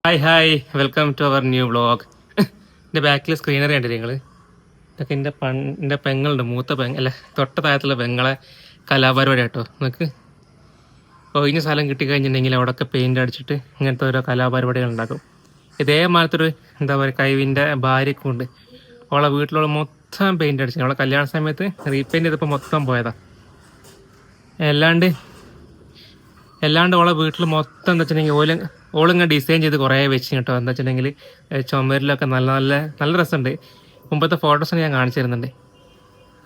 Hi welcome to our new vlog. എൻ്റെ ബാക്കിൽ സ്ക്രീനറി കണ്ടില്ലേ നിങ്ങൾ? ഇതൊക്കെ എൻ്റെ പെങ്ങളുണ്ട്, മൂത്ത അല്ല തൊട്ട താഴത്തുള്ള പെങ്ങളെ കലാപരിപാടി കേട്ടോ. നിങ്ങൾക്ക് ഒഴിഞ്ഞ സ്ഥലം കിട്ടിക്കഴിഞ്ഞിട്ടുണ്ടെങ്കിൽ അവിടെയൊക്കെ പെയിൻ്റ് അടിച്ചിട്ട് ഇങ്ങനത്തെ ഓരോ കലാപരിപാടികൾ ഉണ്ടാക്കും. ഇതേമാതിരത്തൊരു എന്താ പറയുക കഴിവിൻ്റെ ഭാര്യയ്ക്കും ഉണ്ട്. അവളെ വീട്ടിലുള്ള മൊത്തം പെയിൻ്റ് അടിച്ചു. അവളെ കല്യാണ സമയത്ത് റീപെയിൻ്റ് ചെയ്തപ്പോൾ മൊത്തം പോയതാണ്. അല്ലാണ്ട് ഓളെ വീട്ടിൽ മൊത്തം എന്താ വെച്ചിട്ടുണ്ടെങ്കിൽ ഓളിങ്ങനെ ഡിസൈൻ ചെയ്ത് കുറേ വെച്ച് കേട്ടോ. എന്താ വെച്ചിട്ടുണ്ടെങ്കിൽ ചുമരിലൊക്കെ നല്ല നല്ല നല്ല രസമുണ്ട്. മുമ്പത്തെ ഫോട്ടോസ് ഞാൻ കാണിച്ചു തരുന്നുണ്ട്.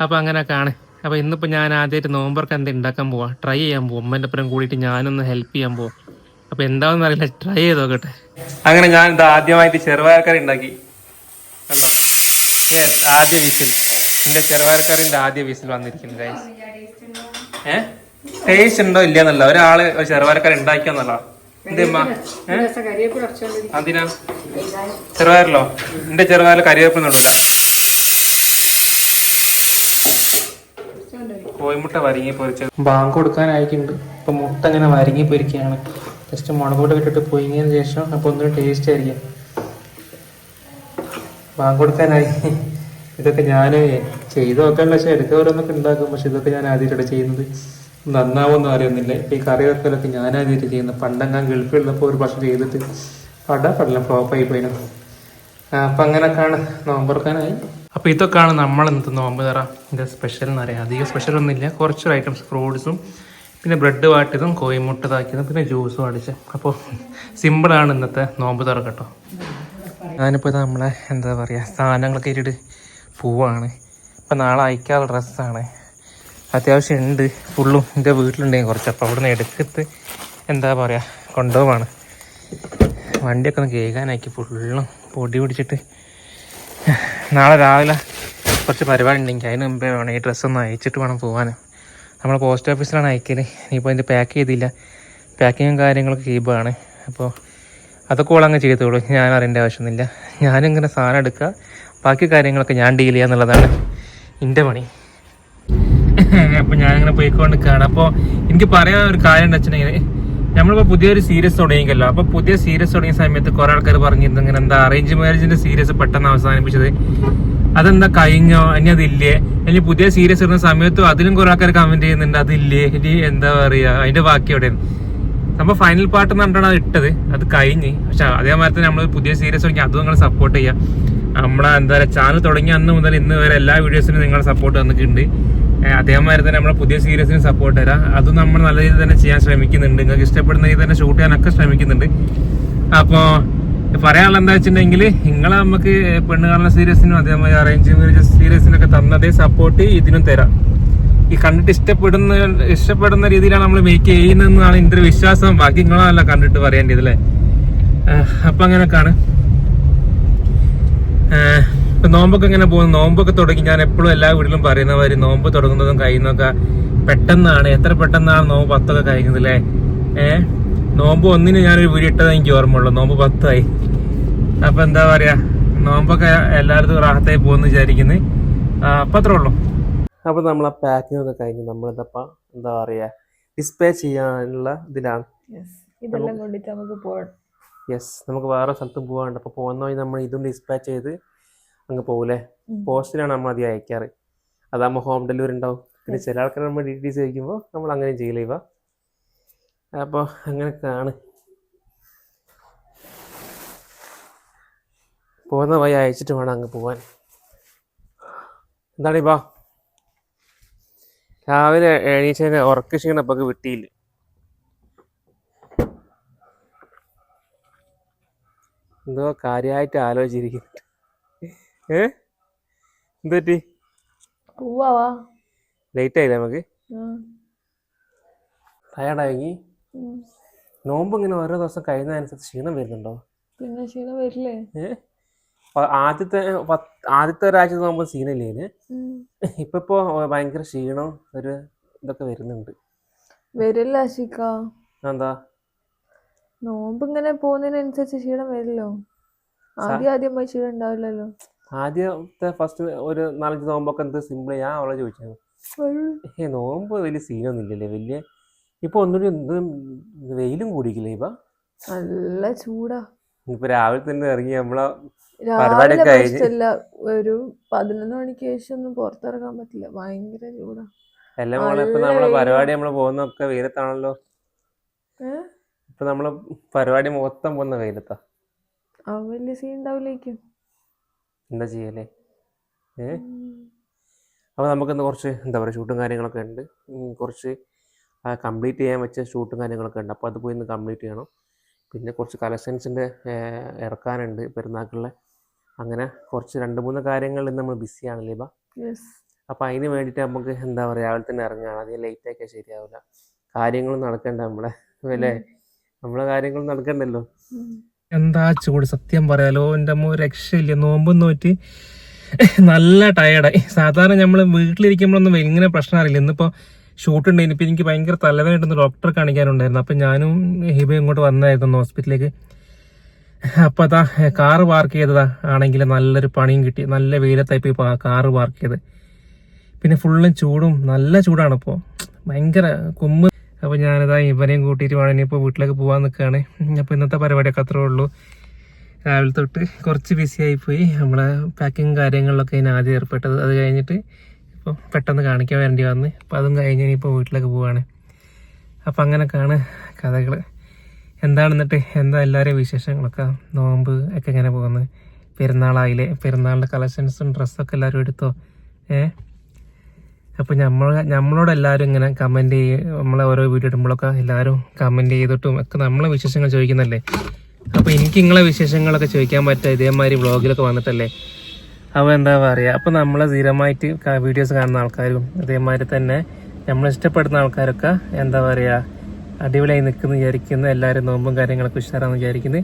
അപ്പോൾ അങ്ങനെയൊക്കെയാണ്. അപ്പോൾ ഇന്നിപ്പോൾ ഞാൻ ആദ്യമായിട്ട് നോമ്പർക്ക് എന്ത് ഉണ്ടാക്കാൻ പോവാം, ട്രൈ ചെയ്യാൻ പോവാം. ഉമ്മൻ്റെ ഒപ്പം കൂടിയിട്ട് ഞാനൊന്ന് ഹെൽപ്പ് ചെയ്യാൻ പോവാം. അപ്പോൾ എന്താണെന്ന് അറിയില്ല, ട്രൈ ചെയ്ത് നോക്കട്ടെ. അങ്ങനെ ഞാൻ ഇത് ആദ്യമായിട്ട് ചെറുപയർക്കറി ഉണ്ടാക്കി കണ്ടോ. ആദ്യ വിസിൽ, എൻ്റെ ചെറുപയർക്കറിൻ്റെ ആദ്യ വിസിൽ വന്നിരിക്കുന്നു ഗൈസ്. ടേസ്റ്റ് ഉണ്ടോ ഇല്ലയെന്നല്ല, ഒരാള് ചെറുപയർക്കറി ഉണ്ടാക്കിയെന്നല്ല. എന്തേമ്മ അതിനാ ചെറുപയറിലോ? എന്റെ ചെറുപയറിൽ കരിവേപ്പില ഇടില്ല. കോഴിമുട്ട വരങ്ങി പൊരിച്ചത് ബാങ്ക് കൊടുക്കാനായിട്ടുണ്ട്. ഇപ്പൊ മുട്ട ഇങ്ങനെ വരങ്ങി പൊരിക്കുകയാണ്. ജസ്റ്റ് മുളകോട്ട് ഇട്ടിട്ട് പൊരിഞ്ഞതിന് ശേഷം അപ്പൊ ഒന്നും ടേസ്റ്റ് ആയിരിക്കും. ബാങ്ക് കൊടുക്കാനായി. ഇതൊക്കെ ഞാൻ ചെയ്ത് നോക്കാൻ, പക്ഷെ എടുക്ക ഓരോന്നൊക്കെ ഉണ്ടാക്കും. പക്ഷെ ഇതൊക്കെ ഞാൻ ആദ്യമായിട്ടാണ് ചെയ്യുന്നത്. നന്നാവുമെന്ന് അറിയുന്നില്ല. ഇപ്പം ഈ കറി വെക്കലൊക്കെ ഞാനാദ്യമായിട്ട് ചെയ്യുന്നത്. പണ്ടെങ്ങാൻ ഗൾഫിലുള്ളപ്പോൾ ഒരു പക്ഷെ ചെയ്തിട്ട് പടല്ല ഫ്ലോപ്പായി പോയിരുന്നു. അപ്പം അങ്ങനെയൊക്കെയാണ് നോമ്പറക്കാനായി. അപ്പോൾ ഇതൊക്കെയാണ് നമ്മൾ ഇന്നത്തെ നോമ്പ് തറ. ഇതിൻ്റെ സ്പെഷ്യൽ എന്ന് പറയാം. അധികം സ്പെഷ്യലൊന്നുമില്ല. കുറച്ചൊരു ഐറ്റംസ്, ഫ്രൂട്ട്സും പിന്നെ ബ്രെഡ് വാട്ടിയതും കോഴിമുട്ട ഇതാക്കിയതും പിന്നെ ജ്യൂസും അടിച്ച്. അപ്പോൾ സിമ്പിളാണ് ഇന്നത്തെ നോമ്പ് തറ കേട്ടോ. ഞാനിപ്പോൾ നമ്മളെ എന്താ പറയുക സാധനങ്ങളൊക്കെ ഇട്ടിട്ട് പോവാണ്. ഇപ്പം നാളെ അയക്കാനുള്ള ഡ്രസ്സാണ്. അത്യാവശ്യം ഉണ്ട്, ഫുള്ളും എൻ്റെ വീട്ടിലുണ്ടെങ്കിൽ കുറച്ച്. അപ്പോൾ അവിടെ നിന്ന് എടുത്തിട്ട് എന്താ പറയുക കൊണ്ടുപോവാണ്. വണ്ടിയൊക്കെ ഒന്ന് കേൾക്കാനാക്കി ഫുള്ളും പൊടി പിടിച്ചിട്ട്. നാളെ രാവിലെ കുറച്ച് പരിപാടി ഉണ്ടെങ്കിൽ അതിന് മുമ്പേ വേണം ഈ ഡ്രസ്സൊന്ന് അയച്ചിട്ട് വേണം പോകാൻ. നമ്മൾ പോസ്റ്റ് ഓഫീസിലാണ് അയക്കൽ. ഇനിയിപ്പോൾ അതിൻ്റെ പാക്ക് ചെയ്തില്ല. പാക്കിങ്ങും കാര്യങ്ങളൊക്കെ കീബാണ്. അപ്പോൾ അതൊക്കെ ഓളങ്ങ് ചെയ്തോളൂ, ഞാൻ അറിയേണ്ട ആവശ്യമൊന്നുമില്ല. ഞാനിങ്ങനെ സാധനം എടുക്കുക, ബാക്കി കാര്യങ്ങളൊക്കെ ഞാൻ ഡീൽ ചെയ്യുക എന്നുള്ളതാണ് എൻ്റെ പണി. അപ്പോൾ ഞാനിങ്ങനെ പോയിക്കൊണ്ട് കാണാം. അപ്പോൾ എനിക്ക് പറയാൻ ഒരു കാര്യം എന്താ വെച്ചിട്ടുണ്ടെങ്കിൽ, നമ്മളിപ്പോൾ പുതിയൊരു സീരീസ് തുടങ്ങിയല്ലോ. അപ്പോൾ പുതിയ സീരീസ് തുടങ്ങിയ സമയത്ത് കുറേ ആൾക്കാർ പറഞ്ഞിരുന്നു ഇങ്ങനെ എന്താ അറേഞ്ച് മാരേജിൻ്റെ സീരീസ് പെട്ടെന്ന് അവസാനിപ്പിച്ചത്, അതെന്താ കഴിഞ്ഞോ, ഇനി അതില്ലേ, ഇനി പുതിയ സീരീസ് ഇടുന്ന സമയത്തും അതിലും കുറേ ആൾക്കാർ കമൻറ്റ് ചെയ്യുന്നുണ്ട് അതില്ലേ, ഇനി എന്താ പറയുക അതിൻ്റെ ബാക്കി എവിടെയാണ്. അപ്പോൾ ഫൈനൽ പാർട്ട് എന്ന് പറഞ്ഞിട്ടാണ് അത് ഇട്ടത്. അത് കഴിഞ്ഞ്. പക്ഷെ അതേമാതിരി തന്നെ നമ്മൾ പുതിയ സീരീസ് തുടങ്ങി അതും നിങ്ങൾ സപ്പോർട്ട് ചെയ്യുക. നമ്മളെ എന്താ പറയുക ചാനൽ തുടങ്ങിയ അന്ന് മുതൽ ഇന്ന് വരെ എല്ലാ വീഡിയോസിനും നിങ്ങളുടെ സപ്പോർട്ട് തന്നിട്ടുണ്ട്. അതേമാതിരി തന്നെ നമ്മളെ പുതിയ സീരീസിന് സപ്പോർട്ട് തരാം. അതും നമ്മൾ നല്ല രീതിയിൽ തന്നെ ചെയ്യാൻ ശ്രമിക്കുന്നുണ്ട്. നിങ്ങൾക്ക് ഇഷ്ടപ്പെടുന്ന രീതിയിൽ തന്നെ ഷൂട്ട് ചെയ്യാനൊക്കെ ശ്രമിക്കുന്നുണ്ട്. അപ്പോൾ പറയാനുള്ള എന്താ വെച്ചിട്ടുണ്ടെങ്കിൽ, നിങ്ങളെ നമുക്ക് പെണ്ണ് കാണുന്ന സീരീസിനും അതേമാതിരി അറേഞ്ച് മാരേജ് സീരീസിനൊക്കെ തന്നതേ സപ്പോർട്ട് ഇതിനും തരാം. ഈ കണ്ടിട്ട് ഇഷ്ടപ്പെടുന്ന രീതിയിലാണ് നമ്മൾ മേക്ക് ചെയ്യുന്നതെന്നാണ് എൻ്റെ ഒരു വിശ്വാസം. ബാക്കി നിങ്ങളല്ല കണ്ടിട്ട് പറയേണ്ടത് അല്ലേ. അപ്പം അങ്ങനെയൊക്കെയാണ്. ഇപ്പം നോമ്പൊക്കെ എങ്ങനെ പോകുന്നു? നോമ്പൊക്കെ തുടങ്ങി. ഞാൻ എപ്പോഴും എല്ലാ വീട്ടിലും പറയുന്ന മാതിരി നോമ്പ് തുടങ്ങുന്നതും കഴിയുന്നതൊക്കെ പെട്ടെന്നാണ്. എത്ര പെട്ടെന്നാണ് നോമ്പ് 10 കഴിയുന്നത് അല്ലേ. നോമ്പ് 1 ഞാനൊരു വീഡിയോ ഇട്ടത് എനിക്ക് ഓർമ്മയുള്ളൂ. നോമ്പ് 10 അപ്പം എന്താ പറയുക, നോമ്പൊക്കെ എല്ലായിടത്തും റാഹത്തായി പോകുമെന്ന് വിചാരിക്കുന്നത്. അപ്പം അത്രേ ഉള്ളൂ. അപ്പോൾ നമ്മൾ ആ പാക്കിംഗ് ഒക്കെ കഴിഞ്ഞ് നമ്മളിതപ്പം എന്താ പറയുക ഡിസ്പ്ലേ ചെയ്യാനുള്ള ഇതിലാണ്. ഇതെല്ലാം കൊണ്ടിട്ട് നമുക്ക് പോകണം. നമുക്ക് വേറെ സ്ഥലത്തും പോകാനുണ്ട്. അപ്പോൾ പോകുന്ന വഴി നമ്മൾ ഇതും ഡിസ്പാച്ച് ചെയ്ത് അങ്ങ് പോകൂലേ. പോസ്റ്റിലാണ് നമ്മൾ അധികം അയക്കാറ്. അതാകുമ്പോൾ ഹോം ഡെലിവറി ഉണ്ടാവും. പിന്നെ ചില ആൾക്കാർ നമ്മൾ ഡീറ്റെയിൽസ് ചോദിക്കുമ്പോൾ നമ്മൾ അങ്ങനെ ചെയ്യില്ല. അപ്പോൾ അങ്ങനെയൊക്കെയാണ്. പോകുന്ന വഴി അയച്ചിട്ട് വേണം അങ്ങ് പോകാൻ. എന്താണ് ഇപ്പം രാവിലെ എണീച്ചതിന് ഉറക്ക ക്ഷീണപ്പൊക്കെ വിട്ടിയില്ല. എന്തോ കാര്യമായിട്ട് ആലോചിച്ചിരിക്കുന്നുണ്ട്. എന്തുപറ്റി? ലേറ്റ് ആയില്ലേ നമുക്ക്? ടയർഡായി. നോമ്പ് ഇങ്ങനെ ഓരോ ദിവസം കഴിയുന്നതനുസരിച്ച് ക്ഷീണം വരുന്നുണ്ടോ? പിന്നെ ക്ഷീണം വരില്ലേ? ആദ്യത്തെ ഒരാഴ്ച നോമ്പ് സീനല്ലേ. ഇപ്പൊ ഭയങ്കര ക്ഷീണം ഒരു ഇതൊക്കെ വരുന്നുണ്ട്. വരില്ല ശിക്ക. എന്താ നോമ്പ് ഇങ്ങനെ പോകുന്നതിനനുസരിച്ച് ക്ഷീണം വരില്ലോ. ആദ്യമായി ക്ഷീണം ഉണ്ടാവില്ലല്ലോ. ആദ്യത്തെ ഫസ്റ്റ് ഒരു 4-5 നോമ്പൊക്കെ എന്ത് സിമ്പിൾ. ഞാൻ അവളെ ചോദിച്ചത് നോമ്പ് വലിയ സീനൊന്നും ഇല്ലല്ലേ വലിയ. ഇപ്പൊ ഒന്നുകൂടി വെയിലും കൂടിക്കില്ലേ ഇപ്പൊ? നല്ല ചൂടാ. ഇപ്പൊ രാവിലെ തന്നെ ഇറങ്ങി നമ്മളെ രാവിലെ പരിപാടിയൊക്കെ കഴിഞ്ഞ് ഇഷ്ടല്ല, ഒരു 11 മണിക്ക് ശേഷം ഒന്നും പുറത്തിറങ്ങാൻ പറ്റില്ല, ഭയങ്കര ചൂടാ. എല്ലാം മോളെ ഇപ്പൊ നല്ല നമ്മളെ വെയിലും. പരിപാടി നമ്മള് പോകുന്നൊക്കെ വെയിലത്താണല്ലോ. ഏ? ഇപ്പൊ നമ്മള് പരിപാടി മൊത്തം പോകുന്ന വെയിലത്താ. വലിയ സീൻ ഉണ്ടാവില്ലേക്കും. എന്താ ചെയ്യല്ലേ? അപ്പോൾ നമുക്കിന്ന് കുറച്ച് എന്താ പറയുക ഷൂട്ടും കാര്യങ്ങളൊക്കെ ഉണ്ട്. കുറച്ച് കംപ്ലീറ്റ് ചെയ്യാൻ വെച്ച ഷൂട്ടും കാര്യങ്ങളൊക്കെ ഉണ്ട്. അപ്പോൾ അത് പോയി ഇന്ന് കംപ്ലീറ്റ് ചെയ്യണം. പിന്നെ കുറച്ച് കളക്ഷൻസിൻ്റെ ഇറക്കാനുണ്ട് പെരുന്നാക്കുള്ള. അങ്ങനെ കുറച്ച് 2-3 കാര്യങ്ങളിൽ ഇന്ന് നമ്മൾ ബിസിയാണല്ലേ ഇപ്പം. അപ്പോൾ അതിന് വേണ്ടിയിട്ട് നമുക്ക് എന്താ പറയുക രാവിലെ തന്നെ ഇറങ്ങുകയാണ്. അധികം ലേറ്റാക്കിയാൽ ശരിയാവില്ല. കാര്യങ്ങളും നടക്കണ്ട നമ്മളെ കാര്യങ്ങളും നടക്കണ്ടല്ലോ. എന്താ ചൂട് സത്യം പറയാലോ, എൻ്റെ അമ്മ ഒരു രക്ഷയില്ല. നോമ്പും നോറ്റ് നല്ല ടയർഡായി. സാധാരണ നമ്മൾ വീട്ടിലിരിക്കുമ്പോഴൊന്നും ഇങ്ങനെ പ്രശ്നം അറിയില്ല. ഇന്നിപ്പോൾ ഷൂട്ട് ഉണ്ടായിരുന്നു. ഇപ്പം എനിക്ക് ഭയങ്കര തലവേദന ഡോക്ടറെ കാണിക്കാനുണ്ടായിരുന്നു. അപ്പം ഞാനും ഹിബ ഇങ്ങോട്ട് വന്നായിരുന്നു ഹോസ്പിറ്റലിലേക്ക്. അപ്പം അതാ കാറ് പാർക്ക് ചെയ്തതാ ആണെങ്കിൽ നല്ലൊരു പണിയും കിട്ടി. നല്ല വെയിലത്തായി പോയി കാറ് പാർക്ക് ചെയ്ത്. പിന്നെ ഫുള്ളും ചൂടും, നല്ല ചൂടാണ് ഇപ്പോൾ, ഭയങ്കര കുമ്പ്. അപ്പോൾ ഞാനിതാ ഇവനെയും കൂട്ടിയിട്ട് വേണം ഇനിയിപ്പോൾ വീട്ടിലേക്ക് പോകാൻ നിൽക്കുകയാണ്. അപ്പോൾ ഇന്നത്തെ പരിപാടിയൊക്കെ അത്രേ ഉള്ളൂ. രാവിലെ തൊട്ട് കുറച്ച് ബിസി ആയിപ്പോയി. നമ്മളെ പാക്കിങ് കാര്യങ്ങളിലൊക്കെ അതിന് ആദ്യം ഏർപ്പെട്ടത്. അത് കഴിഞ്ഞിട്ട് ഇപ്പോൾ പെട്ടെന്ന് കാണിക്കാൻ വേണ്ടി വന്ന്. അപ്പോൾ അതും കഴിഞ്ഞ് ഇനിയിപ്പോൾ വീട്ടിലേക്ക് പോവാണ്. അപ്പോൾ അങ്ങനെയൊക്കെയാണ് കഥകൾ. എന്താണെന്നിട്ട് എന്താ എല്ലാവരെയും വിശേഷങ്ങളൊക്കെ? നോമ്പ് ഒക്കെ എങ്ങനെ പോകുന്നത്? പെരുന്നാളായില്ലേ? പെരുന്നാളിൻ്റെ കളക്ഷൻസും ഡ്രസ്സൊക്കെ എല്ലാവരും എടുത്തോ? അപ്പോൾ നമ്മളോട് എല്ലാവരും ഇങ്ങനെ കമൻറ്റ് നമ്മളെ ഓരോ വീഡിയോ ഇടുമ്പോഴൊക്കെ എല്ലാവരും കമൻറ്റ് ചെയ്തിട്ടും ഒക്കെ നമ്മളെ വിശേഷങ്ങൾ ചോദിക്കുന്നല്ലേ. അപ്പോൾ എനിക്ക് നിങ്ങളെ വിശേഷങ്ങളൊക്കെ ചോദിക്കാൻ പറ്റുക ഇതേമാതിരി വ്ളോഗിലൊക്കെ വന്നിട്ടല്ലേ. അപ്പോൾ എന്താ പറയുക, അപ്പോൾ നമ്മളെ സ്ഥിരമായിട്ട് വീഡിയോസ് കാണുന്ന ആൾക്കാരും അതേമാതിരി തന്നെ നമ്മൾ ഇഷ്ടപ്പെടുന്ന ആൾക്കാരൊക്കെ എന്താ പറയുക അടിപൊളിയായി നിൽക്കുന്നു വിചാരിക്കുന്നു. എല്ലാവരും നോമ്പും കാര്യങ്ങളൊക്കെ ഉഷാറാന്ന് വിചാരിക്കുന്നത്.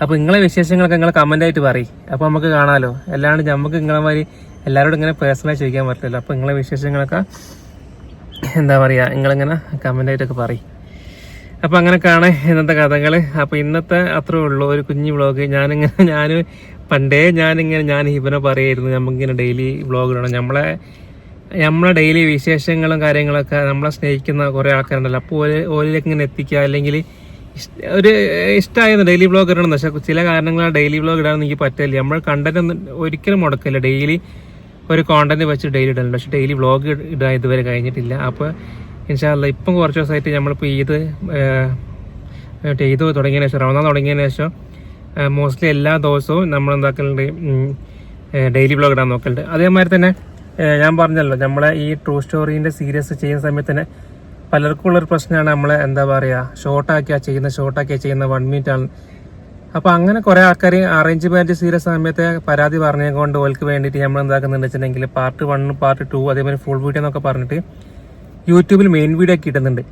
അപ്പോൾ നിങ്ങളെ വിശേഷങ്ങളൊക്കെ നിങ്ങൾ കമൻ്റായിട്ട് പറയും. അപ്പോൾ നമുക്ക് കാണാമല്ലോ. അല്ലാണ്ട് നമുക്ക് നിങ്ങളെ മാതിരി എല്ലാവരോടും ഇങ്ങനെ പേഴ്സണലായി ചോദിക്കാൻ പറ്റില്ലല്ലോ. അപ്പോൾ നിങ്ങളെ വിശേഷങ്ങളൊക്കെ എന്താ പറയുക നിങ്ങളിങ്ങനെ കമൻ്റായിട്ടൊക്കെ പറയും. അപ്പോൾ അങ്ങനെയൊക്കെയാണ് ഇന്നത്തെ കഥകൾ. അപ്പോൾ ഇന്നത്തെ അത്രേ ഉള്ളൂ, ഒരു കുഞ്ഞു വ്ളോഗ്. ഞാൻ ഇവനെ പറയായിരുന്നു നമുക്കിങ്ങനെ ഡെയിലി വ്ളോഗ് ഇടണം. നമ്മളെ ഡെയിലി വിശേഷങ്ങളും കാര്യങ്ങളൊക്കെ നമ്മളെ സ്നേഹിക്കുന്ന കുറേ ആൾക്കാരുണ്ടല്ലോ. അപ്പോൾ ഓലിലേക്ക് ഇങ്ങനെ എത്തിക്കുക, അല്ലെങ്കിൽ ഒരു ഇഷ്ടമായിരുന്നു ഡെയിലി വ്ളോഗ് ഇടണം. പക്ഷേ ചില കാരണങ്ങളാണ് ഡെയിലി വ്ളോഗ് ഇടാൻ എനിക്ക് പറ്റില്ല. നമ്മൾ കണ്ടന്റ് ഒന്നും ഒരിക്കലും മുടക്കില്ല. ഡെയിലി ഒരു കോണ്ടന്റ് വെച്ച് ഡെയിലി ഇടണം. പക്ഷേ ഡെയിലി വ്ളോഗ് ഇടാൻ ഇതുവരെ കഴിഞ്ഞിട്ടില്ല. അപ്പോൾ ഇൻഷാല്ല ഇപ്പം കുറച്ച് ദിവസമായിട്ട് നമ്മളിപ്പോൾ ഈദ് തുടങ്ങിയതിന് ശേഷം, റമദാൻ തുടങ്ങിയതിന് ശേഷം മോസ്റ്റ്ലി എല്ലാ ദിവസവും നമ്മൾ എന്താക്കലുണ്ട്, ഡെയിലി വ്ളോഗ് ഇടാൻ നോക്കലുണ്ട്. അതേമാതിരി തന്നെ ഞാൻ പറഞ്ഞല്ലോ, നമ്മളെ ഈ ട്രൂ സ്റ്റോറീൻ്റെ സീരീസ് ചെയ്യുന്ന സമയത്ത് തന്നെ പലർക്കും ഉള്ളൊരു പ്രശ്നമാണ് നമ്മളെ എന്താ പറയുക ഷോർട്ടാക്കിയാൽ ചെയ്യുന്ന 1 മിനിറ്റ് ആണ്. അപ്പോൾ അങ്ങനെ കുറേ ആൾക്കാർ അറേഞ്ച് മാരേജ് സീരീസ് സമയത്ത് പരാതി പറഞ്ഞുകൊണ്ട് ഓൾക്ക് വേണ്ടിയിട്ട് നമ്മൾ എന്താക്കുന്നുണ്ട് വെച്ചിട്ടുണ്ടെങ്കിൽ പാർട്ട് 1 പാർട്ട് 2 അതേമാതിരി ഫുൾ വീഡിയോ എന്നൊക്കെ പറഞ്ഞിട്ട് യൂട്യൂബിൽ മെയിൻ വീഡിയോ ഒക്കെ ഇടുന്നുണ്ട്.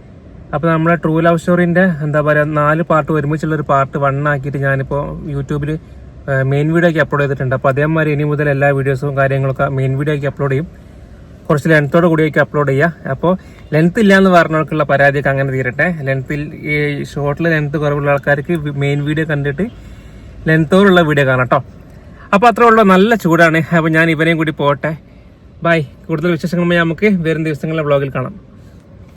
അപ്പോൾ നമ്മളെ ട്രൂ ലവ് സ്റ്റോറിൻ്റെ എന്താ പറയുക 4 പാർട്ട് ഒരുമിച്ചുള്ളൊരു പാർട്ട് 1 ആക്കിയിട്ട് ഞാനിപ്പോൾ യൂട്യൂബിൽ മെയിൻ വീഡിയോ ഒക്കെ അപ്ലോഡ് ചെയ്തിട്ടുണ്ട്. അപ്പോൾ അതേമാതിരി ഇനി മുതൽ എല്ലാ വീഡിയോസും കാര്യങ്ങളൊക്കെ മെയിൻ വീഡിയോ ഒക്കെ അപ്ലോഡ് ചെയ്യും. കുറച്ച് ലെങ്ത്തോട് കൂടിയൊക്കെ അപ്ലോഡ് ചെയ്യുക. അപ്പോൾ ലെങ്ത് ഇല്ല എന്ന് പറഞ്ഞവർക്കുള്ള പരാതിയൊക്കെ അങ്ങനെ തീരട്ടെ. ഈ ഷോർട്ടിൽ ലെങ്ത് കുറവുള്ള ആൾക്കാർക്ക് മെയിൻ വീഡിയോ കണ്ടിട്ട് ലെങ്ത്തോടുള്ള വീഡിയോ കാണാം കേട്ടോ. അപ്പോൾ അത്രേ ഉള്ളൂ. നല്ല ചൂടാണ്. അപ്പോൾ ഞാൻ ഇവരെയും കൂടി പോട്ടെ. ബൈ. കൂടുതൽ വിശേഷങ്ങളുമായി നമുക്ക് വരും ദിവസങ്ങളിലെ വ്ളോഗിൽ കാണാം.